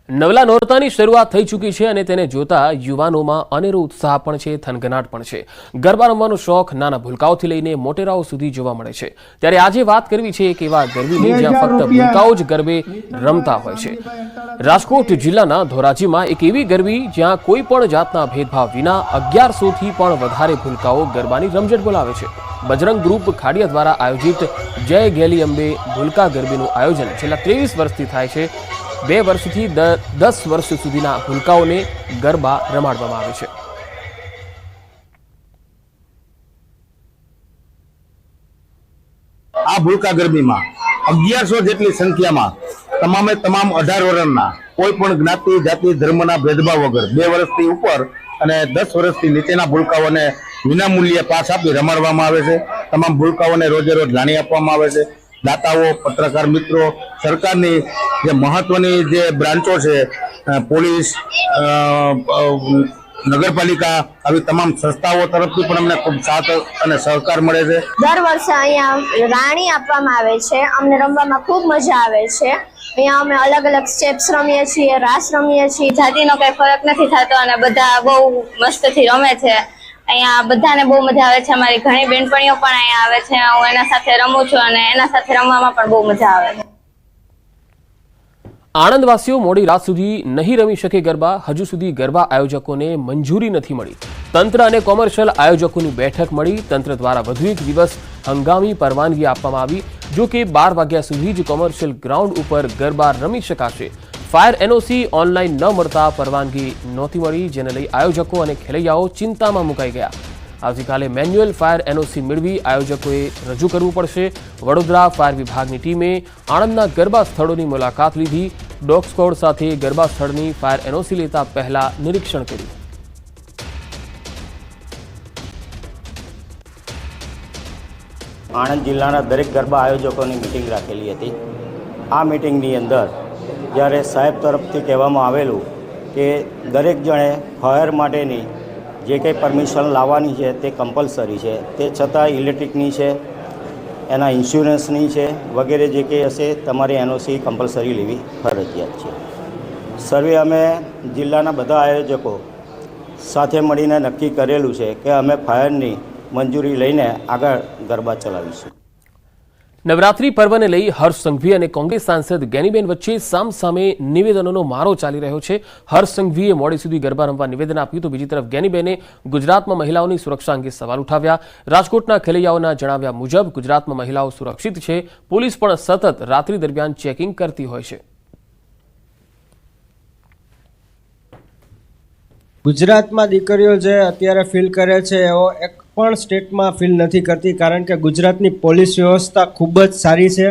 નવલા નોરતાની શરૂઆત થઈ ચૂકી છે અને તેને જોતા યુવાનોમાં અનેરો ઉત્સાહ પણ છે, થનગનાટ પણ છે। ગરબા રમવાનો શોખ નાના ભૂલકાઓથી લઈને મોટેરાઓ સુધી જોવા મળે છે। ત્યારે આજે વાત કરવી છે એક એવા ગરબીની જ્યાં ફક્ત ભૂલકાઓ જ ગરબે રમતા હોય છે। રાજકોટ જિલ્લાના ધોરાજીમાં એક એવી ગરબી જ્યાં કોઈ પણ જાતના ભેદભાવ વિના 1100 થી પણ વધારે ભૂલકાઓ ગરબાની રમઝટ બોલાવે છે। બજરંગ ગ્રુપ ખાડિયા દ્વારા આયોજિત જય ગેલી અંબે ભૂલકા ગરબીનું આયોજન છેલ્લા 23 વર્ષથી થાય છે। 2 વર્ષથી 10 વર્ષ સુધીના ભૂલકાઓને ગરબા રમાડવામાં આવે છે। આ ભૂલકા ગરબીમાં 1100 જેટલી સંખ્યામાં તમામે તમામ 18 વર્ષના કોઈ પણ જ્ઞાતિ જાતિ ધર્મના ભેદભાવ વગર 2 વર્ષથી ઉપર અને 10 વર્ષથી નીચેના ભૂલકાઓને વિનામૂલ્યે પાસ આપી રમાડવામાં આવે છે। તમામ ભૂલકાઓને રોજે રોજ જાણી આપવામાં આવે છે। દાતાઓ, પત્રકાર મિત્રો, સરકારની જે મહત્વની જે બ્રાન્ચો છે, પોલીસ, નગરપાલિકા, આવી તમામ સંસ્થાઓ તરફથી પણ અમને ખૂબ સાથ અને સહકાર મળે છે। દર વર્ષે અહીંયા રાણી આપવામાં આવે છે। અમને રમવામાં ખૂબ મજા આવે છે। અહીંયા અમે અલગ અલગ સ્ટેપ્સ રમીએ છીએ, રાસ રમીએ છીએ। જાતિનો કઈ ફરક નથી થતો અને બધા બહુ મસ્તથી રમે છે। અહીંયા બધાને બહુ મજા આવે છે। અમારી ઘણી બેનપણીઓ પણ અહીંયા આવે છે। હું એના સાથે રમું છું અને એના સાથે રમવામાં પણ બહુ મજા આવે છે। આણંદવાસીઓ મોડી રાત સુધી નહીં રમી શકે ગરબા। હજુ સુધી ગરબા આયોજકોને મંજૂરી નથી મળી। તંત્ર અને કોમર્શિયલ આયોજકોની બેઠક મળી। તંત્ર દ્વારા વધુ એક દિવસ હંગામી પરવાનગી આપવામાં આવી। જો કે 12 વાગ્યા સુધી જ કોમર્શિયલ ગ્રાઉન્ડ ઉપર ગરબા રમી શકાશે। ફાયર એનઓસી ઓનલાઈન ન મળતા પરવાનગી નહોતી મળી, જેને લઈ આયોજકો અને ખેલૈયાઓ ચિંતામાં મુકાઈ ગયા। આવતીકાલે મેન્યુઅલ ફાયર એનઓસી મેળવી આયોજકોએ રજૂ કરવું પડશે। વડોદરા ફાયર વિભાગની ટીમે આણંદના ગરબા સ્થળોની મુલાકાત લીધી। ડોગ સ્ક્વોડ સાથે ગરબા સ્થળની ફાયર એનઓસી લેતા પહેલા નિરીક્ષણ કર્યું। આણંદ જિલ્લાના દરેક ગરબા આયોજકોની મિટિંગ રાખેલી હતી। આ મિટિંગની અંદર જ્યારે સાહેબ તરફથી કહેવામાં આવેલું કે દરેક જણે ફાયર માટેની જે કંઈ પરમિશન લાવવાની છે તે કમ્પલસરી છે, તે છતાં ઇલેક્ટ્રિકની છે, એના ઇન્સ્યોરન્સની છે, વગેરે જે કંઈ હશે તમારી એનઓસી કમ્પલસરી લેવી ફરજિયાત છે। સર્વે અમે જિલ્લાના બધા આયોજકો સાથે મળીને નક્કી કરેલું છે કે અમે ફાયરની મંજૂરી લઈને આગળ ગરબા ચલાવીશું। નવરાત્રી પર્વને લઈ હર્ષ સંઘવી અને કોંગ્રેસ સાંસદ ગેનીબેન વચ્ચે સામસામે નિવેદનોનો મારો ચાલી રહ્યો છે। હર્ષ સંઘવીએ મોડે સુધી ગરબા રમવા નિવેદન આપ્યું તો બીજી તરફ ગેનીબેને ગુજરાતમાં મહિલાઓની સુરક્ષા અંગે સવાલ ઉઠાવ્યા। રાજકોટના ખેલૈયાઓના જણાવ્યા મુજબ ગુજરાતમાં મહિલાઓ સુરક્ષિત છે। પોલીસ પણ સતત રાત્રિ દરમિયાન ચેકિંગ કરતી હોય છે। ગુજરાતમાં દીકરીઓ જે અત્યારે ફીલ કરે છે એવો એક પણ સ્ટેટમાં ફીલ નથી કરતી, કારણ કે ગુજરાતની પોલીસ વ્યવસ્થા ખૂબ જ સારી છે।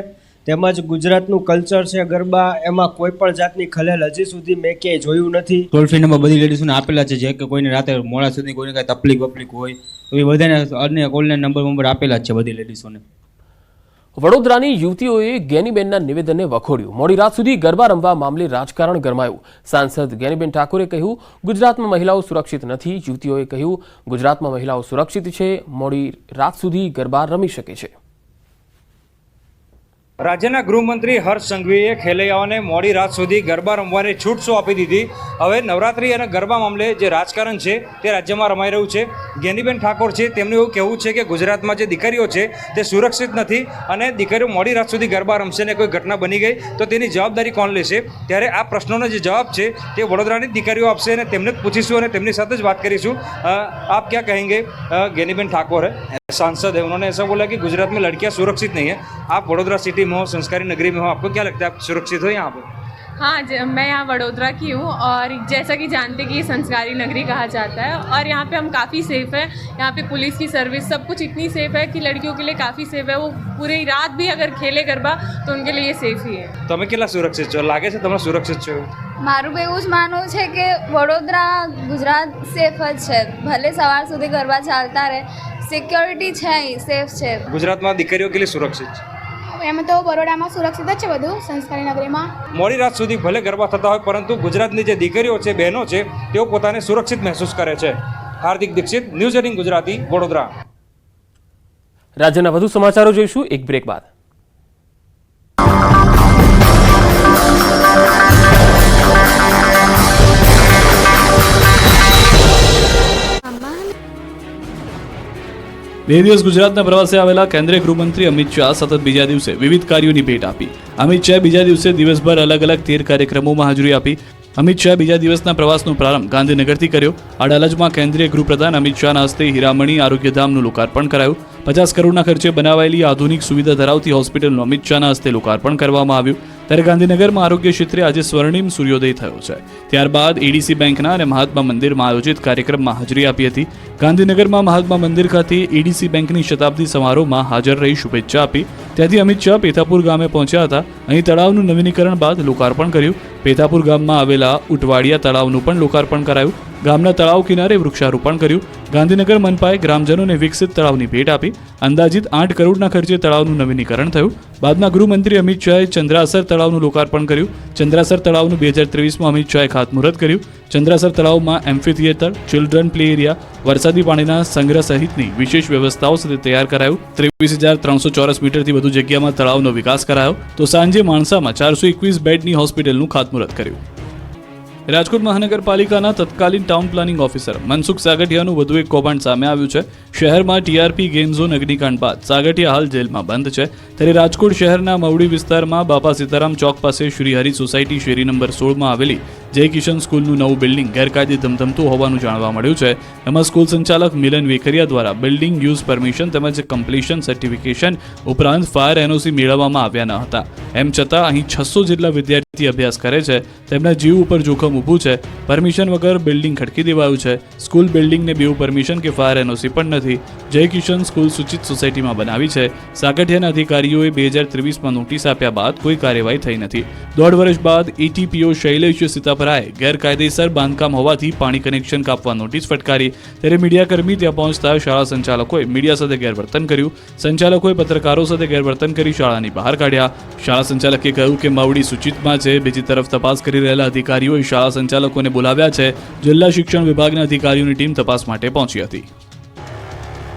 તેમજ ગુજરાતનું કલ્ચર છે ગરબા, એમાં કોઈ પણ જાતની ખલેલ હજી સુધી મેં ક્યાંય જોયું નથી। ટોલ ફ્રી નંબર બધી લેડીઝોને આપેલા છે, જે કે કોઈને રાતે મોડા સુધી કોઈને કાંઈ તકલીફ હોય તો એ બધાને અન્ય ઓનલાઈન નંબર આપેલા જ છે બધી લેડીઝોને। વડોદરાની યુવતીઓએ ગેનીબેનના નિવેદનને વખોડ્યું। મોડી રાત સુધી ગરબા રમવા મામલે રાજકારણ ગરમાયું। સાંસદ ગેનીબેન ઠાકોરે કહ્યું, ગુજરાતમાં મહિલાઓ સુરક્ષિત નથી। યુવતીઓએ કહ્યું, ગુજરાતમાં મહિલાઓ સુરક્ષિત છે, મોડી રાત સુધી ગરબા રમી શકે છે। રાજ્યના ગૃહમંત્રી હર્ષ સંઘવીએ ખેલૈયાઓને મોડી રાત સુધી ગરબા રમવાની છૂટછો આપી દીધી। હવે નવરાત્રી અને ગરબા મામલે જે રાજકારણ છે તે રાજ્યમાં રમાઈ રહ્યું છે। ગેનીબેન ઠાકોર છે, તેમનું એવું કહેવું છે કે ગુજરાતમાં જે દીકરીઓ છે તે સુરક્ષિત નથી અને દીકરીઓ મોડી રાત સુધી ગરબા રમશે ને કોઈ ઘટના બની ગઈ તો તેની જવાબદારી કોણ લેશે? ત્યારે આ પ્રશ્નોનો જે જવાબ છે તે વડોદરાની દીકરીઓ આપશે અને તેમને જ પૂછીશું અને તેમની સાથે જ વાત કરીશું। આપ क्या कहेंगे? गैनीबेन ठाकुर है, सांसद है, उन्होंने ऐसा बोला कि गुजरात में लड़कियां सुरक्षित नहीं है। आप वडोदरा सिटी में हो, संस्कारी नगरी में हो, आपको क्या लगता है आप सुरक्षित हो यहाँ पर? हाँ, मैं यहाँ वडोदरा की हूँ और जैसा कि जानते कि ये संस्कारी नगरी कहा जाता है और यहाँ पे हम काफ़ी सेफ़ हैं। यहाँ पे पुलिस की सर्विस सब कुछ इतनी सेफ़ है कि लड़कियों के लिए काफ़ी सेफ़ है। वो पूरी रात भी अगर खेले गरबा तो उनके लिए ये सेफ़ ही है। તમે કેટલા સુરક્ષિત છો? લાગે છે તમે સુરક્ષિત છો? મારું એવું જ માનવું છે કે વડોદરા ગુજરાત સેફ જ છે। ભલે સવાર સુધી ગરબા ચાલતા રહે, સિક્યોરિટી છે, સેફ છે। ગુજરાતમાં દીકરીઓ કેટલી સુરક્ષિત છે? એમ તો બરોડામાં સુરક્ષિત જ છે બધું, સંસ્કારી નગરીમાં। મોડી રાત સુધી ભલે ગરબા થતા હોય પરંતુ ગુજરાતની જે દીકરીઓ છે, બહેનો છે, તેઓ પોતાને સુરક્ષિત મહેસૂસ કરે છે। હાર્દિક દીક્ષિત, ન્યૂઝ 18 ગુજરાતી, વડોદરા। રાજ્યના વધુ સમાચારો જોઈશું એક બ્રેક બાદ। 2 દિવસ ગુજરાતના પ્રવાસે આવેલા કેન્દ્રીય ગૃહમંત્રી અમિત શાહ સતત બીજા દિવસે વિવિધ કાર્યોની ભેટ આપી. અમિત શાહ બીજા દિવસે દિવસભર અલગ અલગ 13 કાર્યક્રમોમાં હાજરી આપી. અમિત શાહ બીજા દિવસના પ્રવાસનો પ્રારંભ ગાંધીનગરથી કર્યો. અડાલજમાં કેન્દ્રીય ગૃહપ્રધાન અમિત શાહના હસ્તે હીરામણી આરોગ્યધામનું લોકાર્પણ કરાયું. 50 કરોડના ખર્ચે બનાવાયેલી આધુનિક સુવિધા ધરાવતી હોસ્પિટલનું અમિત શાહના હસ્તે લોકાર્પણ કરવામાં આવ્યું. ત્યારે ગાંધીનગરમાં આરોગ્ય ક્ષેત્રે આજે સ્વર્ણિમ સૂર્યોદય થયો છે. ત્યારબાદ એડીસી બેંકના અને મહાત્મા મંદિરમાં આયોજિત કાર્યક્રમમાં હાજરી આપી હતી. ગાંધીનગરમાં મહાત્મા મંદિર ખાતે એડીસી બેંકની શતાબ્દી સમારોહમાં હાજર રહી શુભેચ્છા આપી. ત્યાંથી અમિત શાહ પેથાપુર ગામે પહોંચ્યા હતા. અહીં તળાવનું નવીનીકરણ બાદ લોકાર્પણ કર્યું. પેથાપુર ગામમાં આવેલા ઉટવાડિયા તળાવનું પણ લોકાર્પણ કરાયું. ગામના તળાવ કિનારે વૃક્ષારોપણ કર્યું. ગાંધીનગર મનપાએ ગ્રામજનોને વિકસિત તળાવની ભેટ આપી. અંદાજિત 8 કરોડના ખર્ચે તળાવનું નવીનીકરણ થયું. બાદમાં ગૃહમંત્રી અમિત શાહે ચંદ્રાસર તળાવનું લોકાર્પણ કર્યું. ચંદ્રાસર તળાવનું 2023માં અમિત શાહે ખાતમુહૂર્ત કર્યું. ચંદ્રાસર તળાવમાં એમ્ફી થિયેટર, ચિલ્ડ્રન પ્લે એરિયા, વરસાદી પાણીના સંગ્રહ સહિતની વિશેષ વ્યવસ્થાઓ સાથે તૈયાર કરાયું. 23,300 ચોરસ મીટરથી વધુ જગ્યામાં તળાવનો વિકાસ કરાયો. તો સાંજે માણસામાં 421 બેડની હોસ્પિટલનું ખાતમુહૂર્ત કર્યું. રાજકોટ મહાનગરપાલિકાના તત્કાલીન ટાઉન પ્લાનિંગ ઓફિસર મનસુખ સાગઠિયાનું વધુ એક કૌભાંડ સામે આવ્યું છે. શહેરમાં ટીઆરપી ગેમ ઝોન અગ્નિકાંડ બાદ સાગઠિયા હાલ જેલમાં બંધ છે. ત્યારે રાજકોટ શહેરના મવડી વિસ્તારમાં બાપા સીતારામ ચોક પાસે શ્રી હરિ સોસાયટી શેરી નંબર 16માં આવેલી જય કિશન સ્કૂલનું નવું બિલ્ડિંગ ગેરકાયદે ધમધમતું હોવાનું જાણવા મળ્યું છે. એમાં સ્કૂલ સંચાલક મિલન વેકરિયા દ્વારા બિલ્ડિંગ યુઝ પરમિશન તેમજ કમ્પ્લીશન સર્ટિફિકેશન ઉપરાંત ફાયર એનઓસી મેળવવામાં આવ્યા ન હતા. એમ છતાં અહીં 600 જેટલા વિદ્યાર્થી અભ્યાસ કરે છે. તેમના જીવ ઉપર જોખમ ઊભું છે. પરમિશન વગર બિલ્ડિંગ ખડકી દેવાયું છે. સ્કૂલ બિલ્ડિંગને બેઉ પરમિશન કે ફાયર એનઓસી પણ નથી. જય કિશન સ્કૂલ સૂચિત સોસાયટીમાં બનાવી છે. સાગઠિયાના અધિકારીઓએ 2023માં નોટિસ આપ્યા બાદ કોઈ કાર્યવાહી થઈ નથી. 1.5 વર્ષ બાદ એટીપીઓ શૈલેષ સીતાપરાએ ગેરકાયદેસર બાંધકામ હોવાથી પાણી કનેક્શન કાપવા નોટિસ ફટકારી. ત્યારે મીડિયાકર્મી ત્યાં પહોંચતા શાળા સંચાલકોએ મીડિયા સાથે ગેરવર્તન કર્યું. સંચાલકોએ પત્રકારો સાથે ગેરવર્તન કરી શાળાની બહાર કાઢ્યા. શાળા સંચાલકે કહ્યું કે માવડી સૂચિતમાં છે. બીજી તરફ તપાસ કરી રહેલા અધિકારીઓએ શાળા સંચાલકોને બોલાવ્યા છે. જિલ્લા શિક્ષણ વિભાગના અધિકારીઓની ટીમ તપાસ માટે પહોંચી હતી.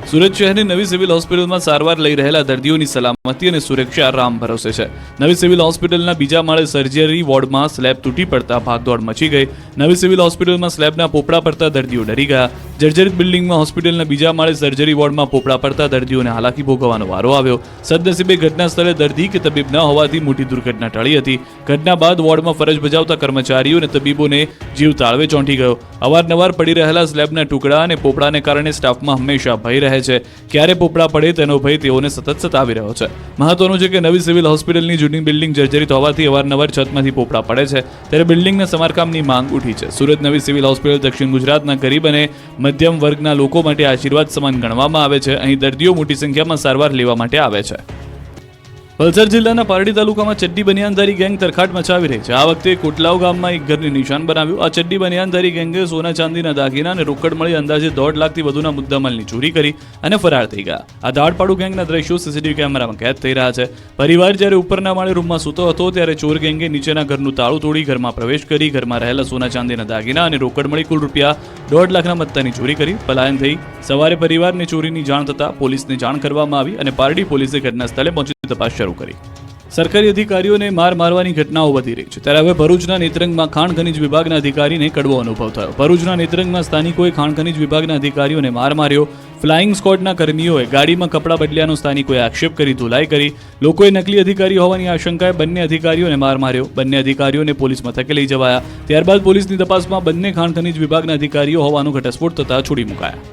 સુરત શહેરની નવી સિવિલ હોસ્પિટલમાં સારવાર લઈ રહેલા દર્દીઓની સલામતી અને સુરક્ષા રામ ભરોસે છે. નવી સિવિલ હોસ્પિટલના બીજા માળે સર્જરી વોર્ડમાં સ્લેબ તૂટી પડતા ભાગદોડ મચી ગઈ. નવી સિવિલ હોસ્પિટલમાં સ્લેબના પોપડા પડતા દર્દીઓ ડરી ગયા. જર્જરિત બિલ્ડિંગમાં હોસ્પિટલના બીજા માળે સર્જરી વોર્ડમાં પોપડા પડતા દર્દીઓને હાલાકી ભોગવવાનો વારો આવ્યો. સદનસીબે ઘટના સ્થળે દર્દી કે તબીબ ન હોવાથી મોટી દુર્ઘટના ટળી હતી. ઘટના બાદ વોર્ડમાં ફરજ બજાવતા કર્મચારીઓ અને તબીબોને જીવ તાળવે ચોંટી ગયો. અવારનવાર પડી રહેલા સ્લેબના ટુકડા અને પોપડાને કારણે સ્ટાફમાં હંમેશા ભય રહે છે. ક્યારે પોપડા પડે તેનો ભય તેઓને સતત સતાવી રહ્યો છે. મહત્વનું છે કે નવી સિવિલ હોસ્પિટલની જૂની બિલ્ડિંગ જર્જરિત હોવાથી અવારનવાર છતમાંથી પોપડા પડે છે. ત્યારે બિલ્ડિંગના સમારકામની માંગ ઉઠી છે. સુરત નવી સિવિલ હોસ્પિટલ દક્ષિણ ગુજરાતના ગરીબ અને મધ્યમ વર્ગના લોકો માટે આશીર્વાદ સમાન ગણવામાં આવે છે. અહીં દર્દીઓ મોટી સંખ્યામાં સારવાર લેવા માટે આવે છે. વલસાડ જિલ્લાના પારડી તાલુકામાં ચડ્ડી બનિયાનધારી ગેંગ તરખાટ મચાવી રહી છે. આ વખતે કોટલાવ ગામમાં એક ઘરને નિશાન બનાવ્યું. આ ચડ્ડી બનિયાનધારી ગેંગે સોના ચાંદીના દાગીના અને રોકડ મળી અંદાજે 1.5 લાખથી વધુના મુદ્દામાલની ચોરી કરી અને ફરાર થઈ ગયા. આ દાડપાડુ ગેંગના દ્રશ્યો સીસીટીવી કેમેરામાં કેદ થઈ રહ્યા છે. પરિવાર જ્યારે ઉપરના માળે રૂમમાં સૂતો હતો ત્યારે ચોર ગેંગે નીચેના ઘરનું તાળું તોડી ઘરમાં પ્રવેશ કરી ઘરમાં રહેલા સોના ચાંદીના દાગીના અને રોકડ મળી કુલ રૂપિયા 1.5 લાખના મત્તાની ચોરી કરી પલાયન થઈ. સવારે પરિવારને ચોરીની જાણ થતાં પોલીસને જાણ કરવામાં આવી અને પારડી પોલીસે ઘટના સ્થળે પહોંચી તપાસ શરૂ કરી. સરકારી અધિકારીઓને મારવાની ઘટનાઓ વધી રહી છે. ત્યારે હવે ભરૂચના નેત્રંગમાં ખાણ ખનીજ વિભાગના અધિકારીને કડવો અનુભવ થયો. ભરૂચના નેત્રંગમાં સ્થાનિકોએ ખાણ ખનીજ વિભાગના અધિકારીઓને માર્યો. ફ્લાઇંગ સ્કોડના કર્મીઓએ ગાડીમાં કપડાં બદલ્યાનો સ્થાનિકોએ આક્ષેપ કરી ધુલાઈ કરી. લોકોએ નકલી અધિકારી હોવાની આશંકાએ બંને અધિકારીઓને માર્યો. બંને અધિકારીઓને પોલીસ મથકે લઈ જવાયા. ત્યારબાદ પોલીસની તપાસમાં બંને ખાણ ખનીજ વિભાગના અધિકારીઓ હોવાનો ઘટસ્ફોટ થતા છોડી મુકાયા.